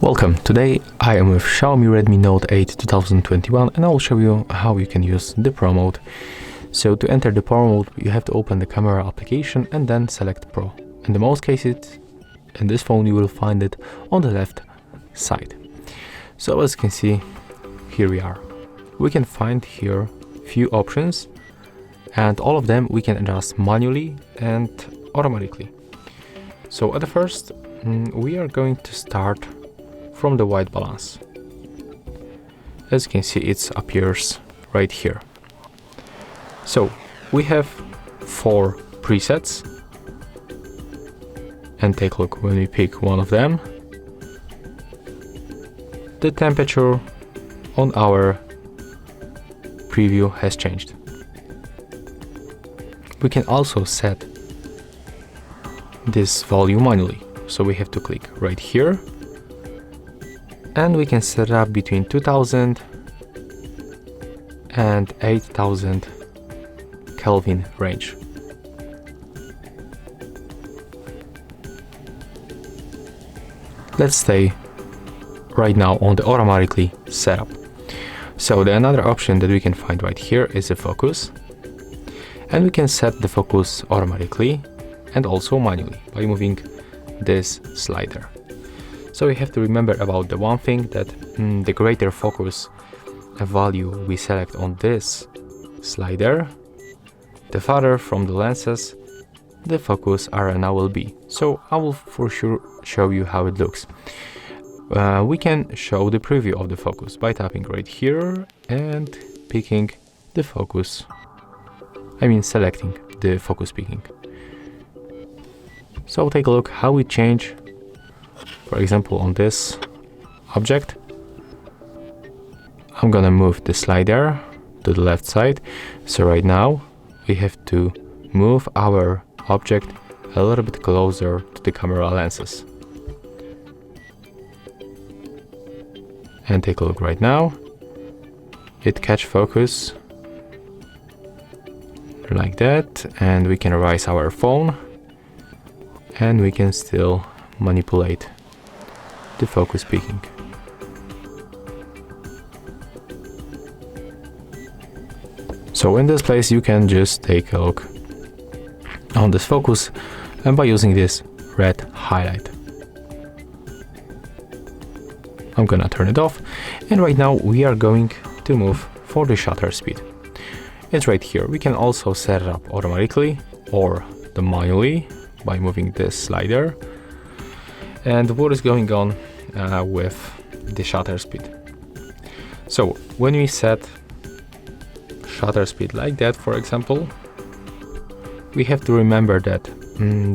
Welcome, today I am with Xiaomi Redmi Note 8 2021 and I will show you how you can use the Pro mode. So to enter the Pro mode you have to open the camera application and then select Pro. In the most cases in this phone you will find it on the left side. So as you can see, here we are. We can find here few options and all of them we can adjust manually and automatically. So at the first we are going to start from the white balance. As you can see, it appears right here. So we have 4 presets, and take a look. When we pick one of them, the temperature on our preview has changed. We can also set this value manually, so we have to click right here and we can set it up between 2000 and 8000 Kelvin range. Let's stay right now on the automatically setup. So the another option that we can find right here is the focus, and we can set the focus automatically and also manually by moving this slider. So we have to remember about the one thing, that the greater focus value we select on this slider, the farther from the lenses the focus area will be. So I will for sure show you how it looks. We can show the preview of the focus by tapping right here and picking the focus. Selecting the focus picking. So take a look how we change. For example, on this object, I'm gonna move the slider to the left side. So right now we have to move our object a little bit closer to the camera lenses. And take a look right now. It catch focus like that, and we can raise our phone and we can still manipulate the focus picking. So in this place you can just take a look on this focus and by using this red highlight. I'm gonna turn it off, and right now we are going to move for the shutter speed. It's right here. We can also set it up automatically or the manually by moving this slider. And what is going on with the shutter speed? So when we set shutter speed like that, for example, we have to remember that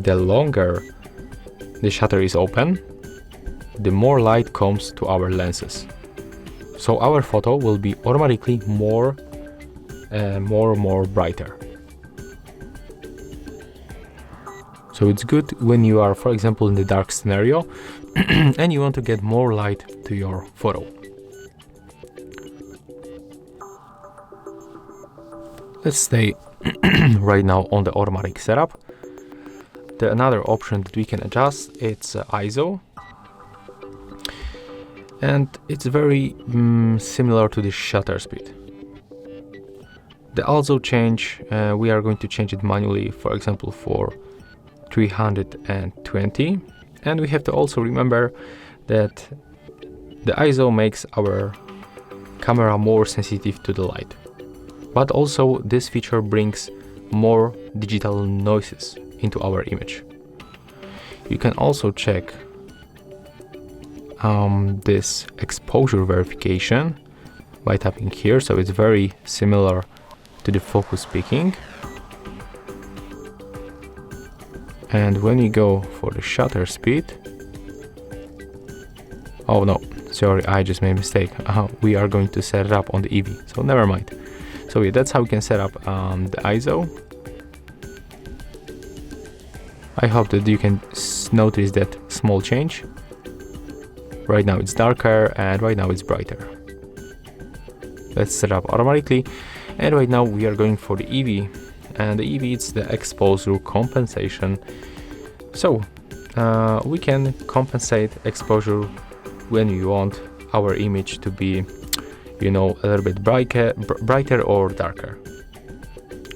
the longer the shutter is open, the more light comes to our lenses. So our photo will be automatically more brighter. So it's good when you are, for example, in the dark scenario and you want to get more light to your photo. Let's stay right now on the automatic setup. The another option that we can adjust, it's ISO, and it's very similar to the shutter speed. The ISO change, we are going to change it manually, for example for 320, and we have to also remember that the ISO makes our camera more sensitive to the light, but also this feature brings more digital noises into our image. You can also check this exposure verification by tapping here, so it's very similar to the focus picking. And when you go for the shutter speed, oh no, sorry, I just made a mistake. We are going to set it up on the EV, so never mind. So yeah, that's how we can set up the ISO. I hope that you can notice that small change. Right now it's darker and right now it's brighter. Let's set up automatically, and right now we are going for the EV. And the EV is the exposure compensation. So we can compensate exposure when you want our image to be, you know, a little bit brighter or darker.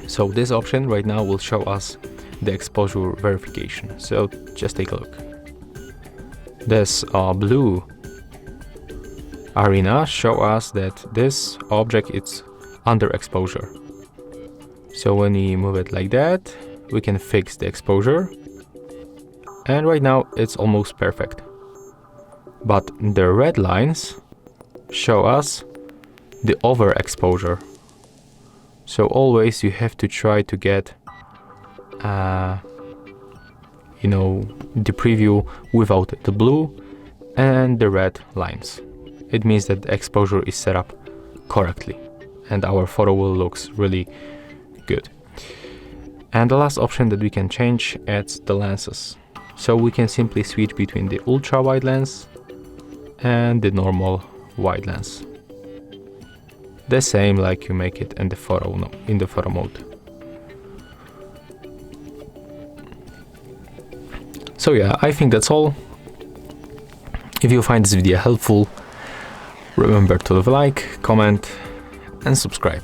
So this option right now will show us the exposure verification. So just take a look. This blue arena show us that this object is under exposure. So when we move it like that, we can fix the exposure, and right now it's almost perfect. But the red lines show us the overexposure. So always you have to try to get you know, the preview without the blue and the red lines. It means that the exposure is set up correctly and our photo will look really good. And the last option that we can change is the lenses. So we can simply switch between the ultra wide lens and the normal wide lens. The same like you make it in the photo mode. So yeah, I think that's all. If you find this video helpful, remember to leave a like, comment and subscribe.